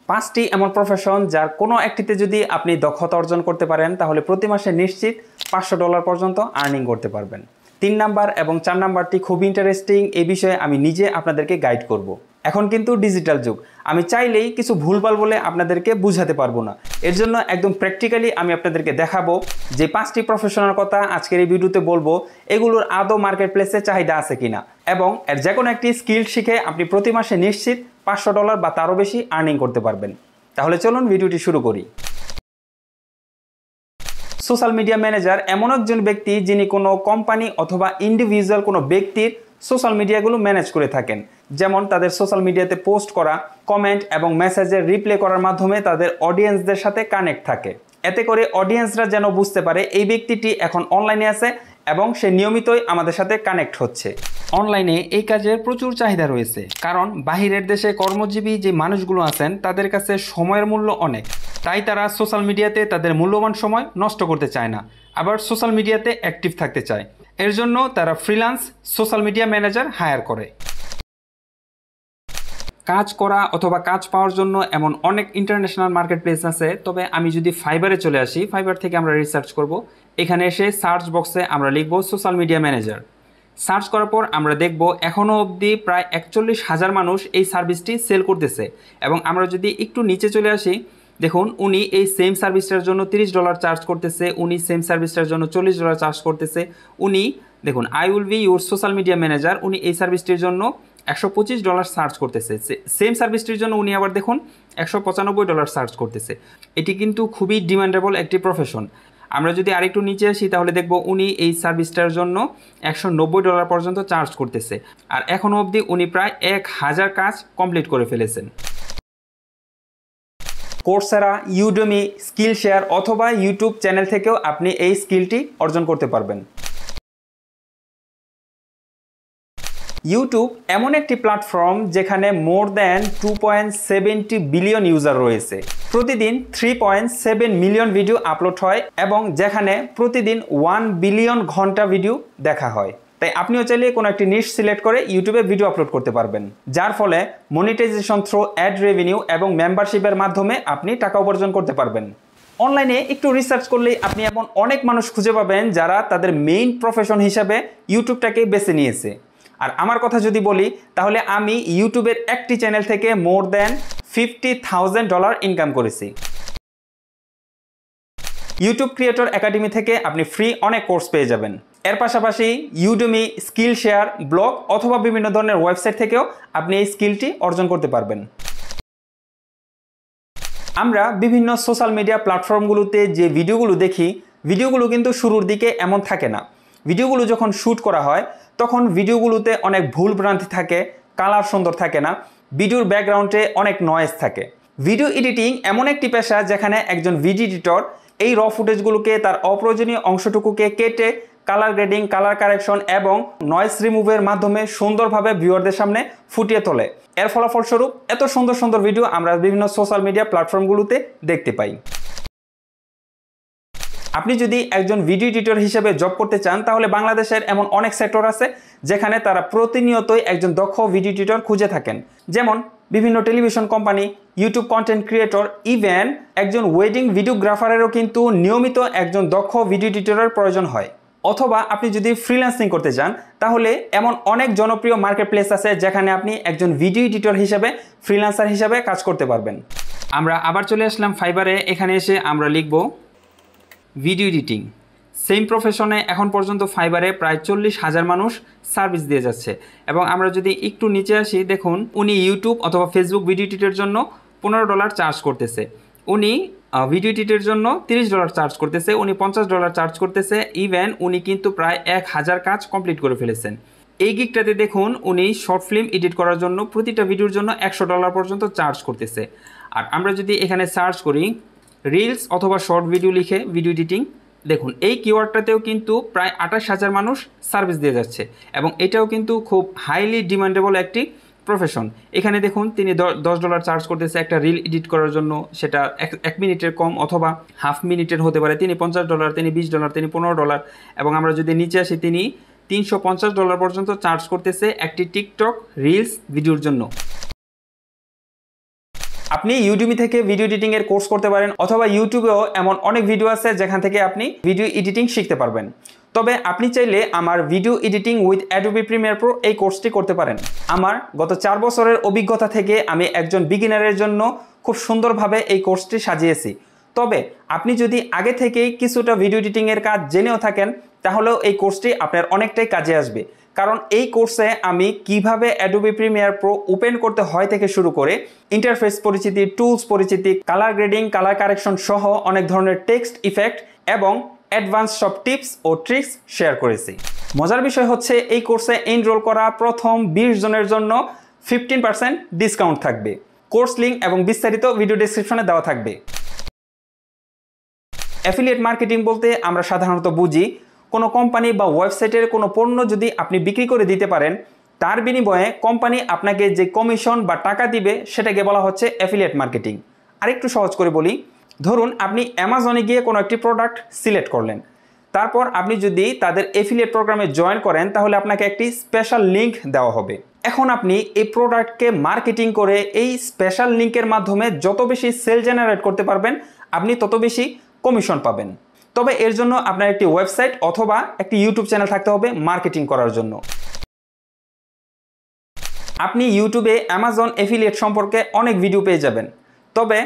5টি এমন প্রফেশন যার কোনো একটিতে যদি আপনি দক্ষতা অর্জন করতে পারেন তাহলে প্রতি মাসে নিশ্চিত $500 পর্যন্ত আর্নিং করতে পারবেন। 3 নাম্বার এবং 4 নাম্বারটি খুব ইন্টারেস্টিং, এই বিষয়ে আমি নিজে আপনাদেরকে গাইড করব। এখন কিন্তু ডিজিটাল যুগ, আমি চাইলেই কিছু ভুলভাল বলে আপনাদেরকে বুঝাতে পারবো না। এর জন্য একদম প্র্যাকটিক্যালি আমি আপনাদেরকে দেখাবো যে 5টি প্রফেশনের কথা আজকের এই ভিডিওতে বলবো, এগুলোর আদৌ মার্কেট প্লেসে চাহিদা আছে কিনা, এবং এর যে কোনো একটি স্কিল শিখে আপনি প্রতি মাসে নিশ্চিত $500 বা তারও বেশি আর্নিং করতে পারবেন। তাহলে চলুন ভিডিওটি শুরু করি। সোশ্যাল মিডিয়া ম্যানেজার এমন একজন ব্যক্তি যিনি কোনো কোম্পানি অথবা ইন্ডিভিজুয়াল কোনো ব্যক্তির সোশ্যাল মিডিয়াগুলো ম্যানেজ করে থাকেন। যেমন তাদের সোশ্যাল মিডিয়াতে পোস্ট করা, কমেন্ট এবং মেসেজের রিপ্লাই করার মাধ্যমে তাদের অডিয়েন্সদের সাথে কানেক্ট থাকে। এতে করে অডিয়েন্সরা যেন বুঝতে পারে এই ব্যক্তিটি এখন অনলাইনে আছে এবং সে নিয়মিতই আমাদের সাথে কানেক্ট হচ্ছে। অনলাইনে এই কাজের প্রচুর চাহিদা রয়েছে, কারণ বাহিরের দেশে কর্মজীবী যে মানুষগুলো আছেন তাদের কাছে সময়ের মূল্য অনেক, তাই তারা সোশ্যাল মিডিয়াতে তাদের মূল্যবান সময় নষ্ট করতে চায় না, আবার সোশ্যাল মিডিয়াতে অ্যাক্টিভ থাকতে চায়। এর জন্য তারা freelance social media manager hire করে। কাজ করা অথবা কাজ পাওয়ার জন্য এমন অনেক ইন্টারন্যাশনাল মার্কেট প্লেস আছে, তবে আমি যদি ফাইবারে চলে আসি, ফাইবার থেকে আমরা রিসার্চ করব। এখানে এসে সার্চ বক্সে আমরা লিখব সোশ্যাল মিডিয়া ম্যানেজার। সার্চ করার পর আমরা দেখব এখনও অবধি প্রায় 41,000 মানুষ এই সার্ভিসটি সেল করতেছে। এবং আমরা যদি একটু নিচে চলে আসি, দেখুন উনি এই সেম সার্ভিসটার জন্য $30 চার্জ করতেছে, উনি সেম সার্ভিসটার জন্য $40 চার্জ করতেছে। উনি দেখুন I will be your social media manager, উনি এই সার্ভিসটির জন্য $125 চার্জ করতেছে। সেম সার্ভিসটির জন্য উনি আবার দেখুন $195 চার্জ করতেছে। এটি কিন্তু খুবই ডিমান্ডেবল একটি প্রফেশন। আমরা যদি আরেকটু নিচে আসি তাহলে দেখব উনি এই সার্ভিসটার জন্য $190 পর্যন্ত চার্জ করতেছে, আর এখনও অবধি উনি প্রায় 1000 কাজ কমপ্লিট করে ফেলেছেন। কোর্সেরা, ইউডেমি, স্কিল শেয়ার অথবা ইউটিউব চ্যানেল থেকেও আপনি এই স্কিলটি অর্জন করতে পারবেন। ইউটিউব এমন একটি প্ল্যাটফর্ম যেখানে মোর দ্যান 2.70 বিলিয়ন ইউজার রয়েছে। প্রতিদিন 3.7 মিলিয়ন ভিডিও আপলোড হয় এবং যেখানে প্রতিদিন 1 বিলিয়ন ঘন্টা ভিডিও দেখা হয়। তাই আপনিও চাইলে কোনো একটি নিশ সিলেক্ট করে ইউটিউবে ভিডিও আপলোড করতে পারবেন, যার ফলে মনিটাইজেশন থ্রু অ্যাড রেভিনিউ এবং মেম্বারশিপের মাধ্যমে আপনি টাকা উপার্জন করতে পারবেন। অনলাইনে একটু রিসার্চ করলেই আপনি এমন অনেক মানুষ খুঁজে পাবেন যারা তাদের মেইন প্রফেশন হিসাবে ইউটিউবটাকে বেছে নিয়েছে। আর আমার কথা যদি বলি তাহলে আমি ইউটিউবের একটি চ্যানেল থেকে মোর দ্যান $50,000 ইনকাম করেছি। ইউটিউব ক্রিয়েটর একাডেমি থেকে আপনি ফ্রি অনেক কোর্স পেয়ে যাবেন। এর পাশাপাশি ইউডেমি, স্কিল শেয়ার, ব্লগ অথবা বিভিন্ন ধরনের ওয়েবসাইট থেকেও আপনি এই স্কিলটি অর্জন করতে পারবেন। আমরা বিভিন্ন সোশ্যাল মিডিয়া প্ল্যাটফর্মগুলোতে যে ভিডিওগুলো দেখি, ভিডিওগুলো কিন্তু শুরুর দিকে এমন থাকে না। ভিডিওগুলো যখন শ্যুট করা হয় তখন ভিডিওগুলোতে অনেক ভুল ভ্রান্তি থাকে, কালার সুন্দর থাকে না, ভিডিওর ব্যাকগ্রাউন্ডে অনেক নয়েজ থাকে। ভিডিও এডিটিং এমন একটি পেশা যেখানে একজন ভিডিও এডিটর এই র ফুটেজগুলোকে তার অপ্রয়োজনীয় অংশটুকুকে কেটে কালার গ্রেডিং, কালার কারেকশন এবং নয়েজ রিমুভের মাধ্যমে সুন্দরভাবে ভিউয়ারদের সামনে ফুটিয়ে তোলে। এর ফলাফলস্বরূপ এত সুন্দর সুন্দর ভিডিও আমরা বিভিন্ন সোশ্যাল মিডিয়া প্ল্যাটফর্মগুলোতে দেখতে পাই। আপনি যদি একজন ভিডিও এডিটর হিসেবে জব করতে চান তাহলে বাংলাদেশের এমন অনেক সেক্টর আছে যেখানে তারা প্রতিনিয়তই একজন দক্ষ ভিডিও এডিটর খুঁজে থাকেন। যেমন বিভিন্ন television company, YouTube content creator, even একজন ওয়েডিং ভিডিওগ্রাফারেরও কিন্তু নিয়মিত একজন দক্ষ ভিডিও এডিটরের প্রয়োজন হয়। অথবা আপনি যদি ফ্রিল্যান্সিং করতে চান তাহলে এমন অনেক জনপ্রিয় মার্কেট প্লেস আছে যেখানে আপনি একজন ভিডিও এডিটর হিসেবে, ফ্রিল্যান্সার হিসেবে কাজ করতে পারবেন। আমরা আবার চলে আসলাম ফাইবারে। এখানে এসে আমরা লিখব ভিডিও এডিটিং। সেম প্রফেশনে এখন পর্যন্ত ফাইবারে প্রায় 40,000 মানুষ সার্ভিস দিয়ে যাচ্ছে। এবং আমরা যদি একটু নিচে আসি, দেখুন উনি ইউটিউব অথবা ফেসবুক ভিডিও এডিটের জন্য $15 চার্জ করতেছে, উনি ভিডিও এডিটের জন্য $30 চার্জ করতেছে, উনি $50 চার্জ করতেছে। ইভেন উনি কিন্তু প্রায় 1000 কাজ কমপ্লিট করে ফেলেছেন। এই গিগটাতে দেখুন উনি শর্ট ফিল্ম এডিট করার জন্য প্রতিটা ভিডিওর জন্য $100 পর্যন্ত চার্জ করতেছে। আর আমরা যদি এখানে সার্চ করি রিলস অথবা শর্ট ভিডিও লিখে ভিডিও এডিটিং, দেখুন এই কিওয়ার্ডটাতেও কিন্তু প্রায় 28,000 মানুষ সার্ভিস দিয়ে যাচ্ছে এবং এটাও কিন্তু খুব হাইলি ডিমান্ডেবল একটি প্রফেশন। এখানে দেখুন তিনি $10 চার্জ করতেছে একটা রিল এডিট করার জন্য, সেটা 1 মিনিটের কম অথবা হাফ মিনিটের হতে পারে। তিনি $50, তিনি $20, তিনি $15। এবং আমরা যদি নিচে আসি, তিনি $350 পর্যন্ত চার্জ করতেছে একটি টিকটক রিলস ভিডিওর জন্য। আপনি ইউটিউব থেকে ভিডিও এডিটিং এর কোর্স করতে পারেন, অথবা ইউটিউবেও এমন অনেক ভিডিও আছে যেখান থেকে আপনি ভিডিও এডিটিং শিখতে পারবেন। তবে আপনি চাইলে আমার video editing with Adobe Premiere Pro এই কোর্সটি করতে পারেন। আমার গত 4 বছরের অভিজ্ঞতা থেকে আমি একজন বিগিনারের জন্য খুব সুন্দরভাবে এই কোর্সটি সাজিয়েছি। তবে আপনি যদি আগে থেকেই কিছুটা ভিডিও এডিটিং এর কাজ জেনেও থাকেন তাহলেও এই কোর্সটি আপনার অনেকটাই কাজে আসবে, কারণ এই কোর্সে আমি কিভাবে অ্যাডোবি প্রিমিয়ার প্রো ওপেন করতে হয় থেকে শুরু করে ইন্টারফেস পরিচিতি, টুলস পরিচিতি, কালার গ্রেডিং, কালার কারেকশন সহ অনেক ধরনের টেক্সট ইফেক্ট এবং অ্যাডভান্স সব টিপস ও ট্রিক্স শেয়ার করেছি। মজার বিষয় হচ্ছে এই কোর্সে এনরোল করা প্রথম 20 জনের জন্য 15% ডিসকাউন্ট থাকবে। কোর্স লিঙ্ক এবং বিস্তারিত ভিডিও ডেসক্রিপশনে দেওয়া থাকবে। অ্যাফিলিয়েট মার্কেটিং বলতে আমরা সাধারণত বুঝি কোনো কোম্পানি বা ওয়েবসাইটের কোনো পণ্য যদি আপনি বিক্রি করে দিতে পারেন, তার বিনিময়ে কোম্পানি আপনাকে যে কমিশন বা টাকা দিবে সেটাকে বলা হচ্ছে অ্যাফিলিয়েট মার্কেটিং। আরেকটু সহজ করে বলি, ধরুন আপনি অ্যামাজনে গিয়ে কোনো একটি প্রোডাক্ট সিলেক্ট করলেন, তারপর আপনি যদি তাদের অ্যাফিলিয়েট প্রোগ্রামে জয়েন করেন তাহলে আপনাকে একটি স্পেশাল লিঙ্ক দেওয়া হবে। এখন আপনি এই প্রোডাক্টকে মার্কেটিং করে এই স্পেশাল লিঙ্কের মাধ্যমে যত বেশি সেল জেনারেট করতে পারবেন আপনি তত বেশি কমিশন পাবেন। তবে এর জন্য আপনার একটি ওয়েবসাইট অথবা একটি ইউটিউব চ্যানেল থাকতে হবে মার্কেটিং করার জন্য। আপনি ইউটিউবে অ্যামাজন অ্যাফিলিয়েট সম্পর্কে অনেক ভিডিও পেয়ে যাবেন, তবে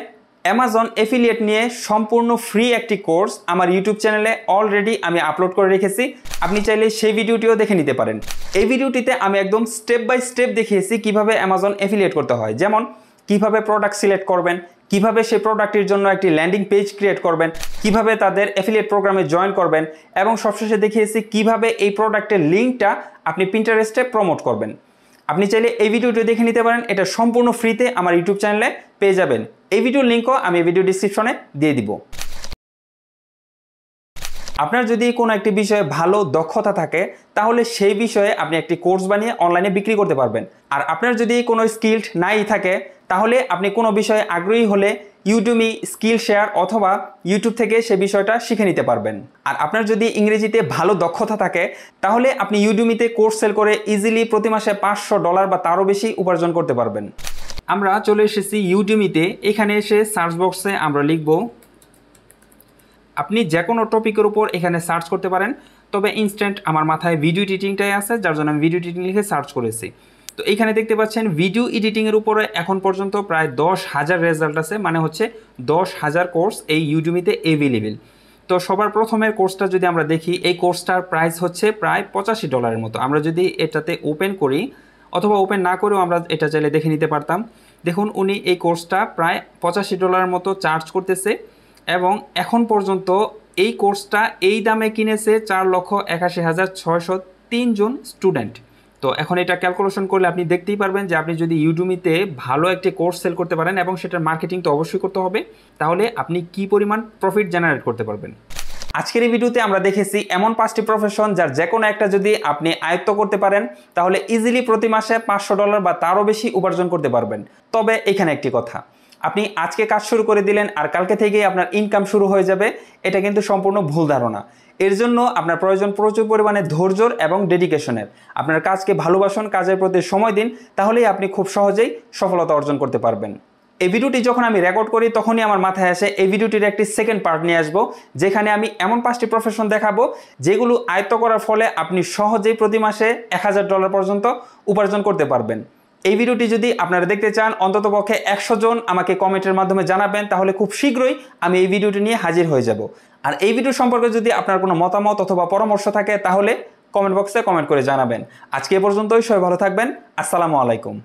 অ্যামাজন অ্যাফিলিয়েট নিয়ে সম্পূর্ণ ফ্রি একটি কোর্স আমার ইউটিউব চ্যানেলে অলরেডি আমি আপলোড করে রেখেছি। আপনি চাইলে সেই ভিডিওটিও দেখে নিতে পারেন। এই ভিডিওটিতে আমি একদম স্টেপ বাই স্টেপ দেখিয়েছি কিভাবে অ্যামাজন অ্যাফিলিয়েট করতে হয়, যেমন কিভাবে প্রোডাক্ট সিলেক্ট করবেন, কিভাবে সেই প্রোডাক্টের জন্য একটি ল্যান্ডিং পেজ ক্রিয়েট করবেন, কিভাবে তাদের অ্যাফিলিয়েট প্রোগ্রামে জয়েন করবেন, এবং সবশেষে দেখিয়েছি কিভাবে এই প্রোডাক্টের লিঙ্কটা আপনি পিন্টারেস্টে প্রমোট করবেন। আপনি চাইলে এই ভিডিওটি দেখে নিতে পারেন, এটা সম্পূর্ণ ফ্রিতে আমার ইউটিউব চ্যানেলে পেয়ে যাবেন। এই ভিডিওর লিঙ্কও আমি ভিডিও ডিসক্রিপশনে দিয়ে দিব। আপনার যদি কোনো একটি বিষয়ে ভালো দক্ষতা থাকে তাহলে সেই বিষয়ে আপনি একটি কোর্স বানিয়ে অনলাইনে বিক্রি করতে পারবেন। আর আপনার যদি কোনো স্কিল নাই থাকে তাহলে আপনি কোনো বিষয়ে আগ্রহী হলে ইউডুমি, স্কিল শেয়ার অথবা ইউটিউব থেকে সে বিষয়টা শিখে নিতে পারবেন। আর আপনার যদি ইংরেজিতে ভালো দক্ষতা থাকে তাহলে আপনি ইউডুমিতে কোর্স সেল করে ইজিলি প্রতি মাসে $500 বা তারও বেশি উপার্জন করতে পারবেন। আমরা চলে এসেছি ইউডুমিতে। এখানে এসে সার্চ বক্সে আমরা লিখব, আপনি যে কোনো টপিকের উপর এখানে সার্চ করতে পারেন, তবে ইনস্ট্যান্ট আমার মাথায় ভিডিও এডিটিংটাই আছে যার জন্য আমি ভিডিও এডিটিং লিখে সার্চ করেছি। তো এখানে দেখতে পাচ্ছেন ভিডিও এডিটিংয়ের উপরে এখন পর্যন্ত প্রায় 10,000 রেজাল্ট আছে, মানে হচ্ছে 10,000 কোর্স এই ইউডুমিতে অ্যাভেলেবেল। তো সবার প্রথমের কোর্সটা যদি আমরা দেখি, এই কোর্সটার প্রাইস হচ্ছে প্রায় $85 মতো। আমরা যদি এটাতে ওপেন করি অথবা ওপেন না করেও আমরা এটা চাইলে দেখে নিতে পারতাম। দেখুন উনি এই কোর্সটা প্রায় $85 মতো চার্জ করতেছে, এবং এখন পর্যন্ত এই কোর্সটা এই দামে কিনেছে 4,81,603 জন স্টুডেন্ট। তো এখন এটা ক্যালকুলেশন করলে আপনি দেখতেই পারবেন যে আপনি যদি ইউডুমিতে ভালো একটি কোর্স সেল করতে পারেন, এবং সেটার মার্কেটিং তো অবশ্যই করতে হবে, তাহলে আপনি কি পরিমাণ প্রফিট জেনারেট করতে পারবেন। আজকের এই ভিডিওতে আমরা দেখেছি এমন 5টি প্রফেশন যার যে কোনো একটা যদি আপনি আয়ত্ত করতে পারেন তাহলে ইজিলি প্রতি মাসে $500 বা তারও বেশি উপার্জন করতে পারবেন। তবে এখানে একটি কথা, আপনি আজকে কাজ শুরু করে দিলেন আর কালকে থেকেই আপনার ইনকাম শুরু হয়ে যাবে, এটা কিন্তু সম্পূর্ণ ভুল ধারণা। এর জন্য আপনার প্রয়োজন প্রচুর পরিমাণে ধৈর্যর এবং ডেডিকেশনের। আপনার কাজকে ভালোবাসুন, কাজের প্রতি সময় দিন, তাহলেই আপনি খুব সহজেই সফলতা অর্জন করতে পারবেন। এই ভিডিওটি যখন আমি রেকর্ড করি তখনই আমার মাথায় আসে এই ভিডিওটির একটি সেকেন্ড পার্ট নিয়ে আসবো, যেখানে আমি এমন 5টি প্রফেশন দেখাবো যেগুলো আয়ত্ত করার ফলে আপনি সহজেই প্রতি মাসে $1,000 পর্যন্ত উপার্জন করতে পারবেন। এই ভিডিওটি যদি আপনারা দেখতে চান অন্ততপক্ষে 100 জন আমাকে কমেন্টের মাধ্যমে জানাবেন, তাহলে খুব শীঘ্রই আমি এই ভিডিওটি নিয়ে হাজির হয়ে যাব। আর এই ভিডিও সম্পর্কে যদি আপনার কোনো মতামত অথবা পরামর্শ থাকে তাহলে কমেন্ট বক্সে কমেন্ট করে জানাবেন। আজকে এ পর্যন্তই, সবাই ভালো থাকবেন। আসসালামু আলাইকুম।